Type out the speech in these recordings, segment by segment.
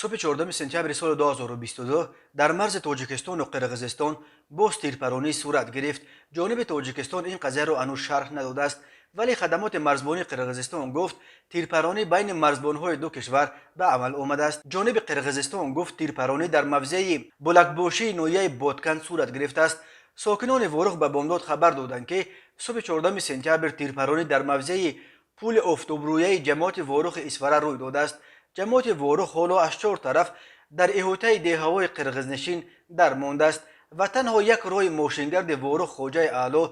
صبح 14 سپتامبر سال 2022 در مرز تاجیکستان و قرقیزستان باز تیرپرانی صورت گرفت. جانب تاجیکستان این قضیه را هنوز شرح نداده است، ولی خدمات مرزبانی قرقیزستان گفت تیرپرانی بین مرزبان‌های دو کشور به عمل آمده است. جانب قرقیزستان گفت تیرپرانی در موضع بلکبوشی نویه بادکن صورت گرفته است. ساکنان وارخ به بامداد خبر دادند که صبح 14 سپتامبر تیرپرانی در موضع پول افتابرویه جماعت وارخ اسفره روی داده است. جماعت وارخ حالا از چهار طرف در احاطه دهه‌های قرقیزنشین در مانده است و تنها یک راه ماشینگرد وارخ خواجه اعلی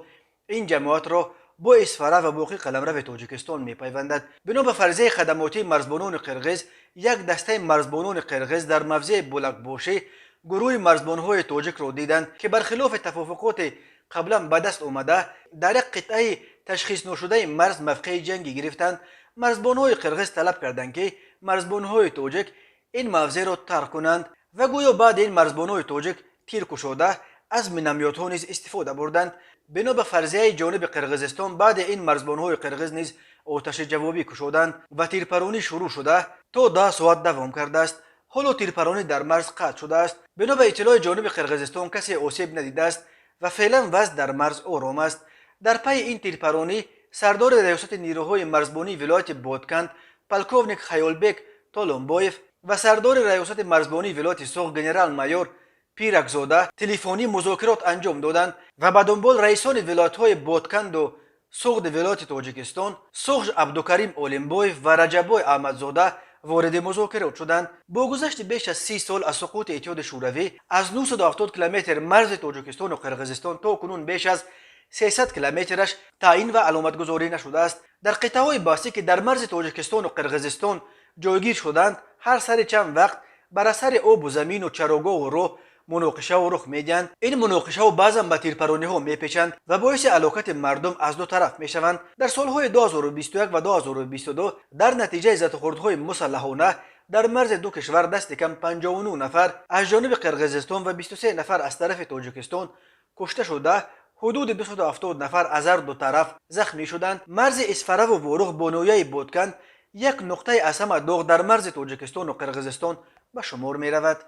این جماعت را با اسفره و باقی قلمرو تاجیکستان میپیوندد. بنا به فرضیه خدماتی مرزبانان قرقیز، یک دسته مرزبانان قرقیز در موضع بلکبوشی گروه مرزبانهای تاجیک را دیدند که برخلاف توافقات قبلا به دست آمده در یک قطعه تشخیص نشده مرز موقع جنگی گرفتند. مرزبانهای قرقیز طلب کردند که مرزبانهای تاجیک این موضع را ترک کنند و گویا بعد این مرزبانهای تاجیک تیر کشاده از مینامیات‌ها نیز استفاده بردند. بنا به فرضیه جانب قرقیزستان بعد این مرزبانهای قرقیز نیز آتش جوابی کشادند و تیرپرانی شروع شده تا 10 ساعت دوام کرده است. حالا تیرپرانی در مرز قطع شده است. بنا به اطلاع جانب قرقیزستان کسی آسیب ندیده است و فعلا وضع در مرز آرام است. در پی این تیرپرانی سردار ریاست نیروهای مرزبانی ولایت بادکند پلکوونیک خیالبک تالونبایف و سردار ریاست مرزبانی ولایت سوخ گنرال مایور پیرکزاده تلفنی مذاکرات انجام دادند و به دنبال رئیسان ولایت‌های بادکند و سوخت ولایت تاجیکستان سوخ عبدالکریم اولمبایف و رجبای احمدزاده وارد مذاکرات شدند. با گذشت بیش از 30 سال از سقوط اتحاد شوروی از 970 کیلومتر مرز تاجیکستان و قرقیزستان تا کنون بیش از 300 کیلومترش تعیین و علامت گذاری نشده است. در قطعه‌های بسته که در مرز تاجیکستان و قرقیزستان جایگیر شدند هر سر چند وقت بر اثر آب و زمین و چراگاه و راه مناقشه و رخ میدهند. این مناقشه و بعضا به تیرپرانی ها میپیچند و باعث علاقت مردم از دو طرف میشوند. در سالهای 2021 و 2022 در نتیجه ضدخوردهای مسلحانه در مرز دو کشور دست کم 59 نفر از جانب قرقیزستان و 23 نفر از طرف تاجیکستان کشته شده، حدود 270 نفر از هر دو طرف زخمی شدند. مرز اسفره و وارخ با نویه بادکن یک نقطه اصم داغ در مرز تاجیکستان و قرقیزستان به شمار می رود.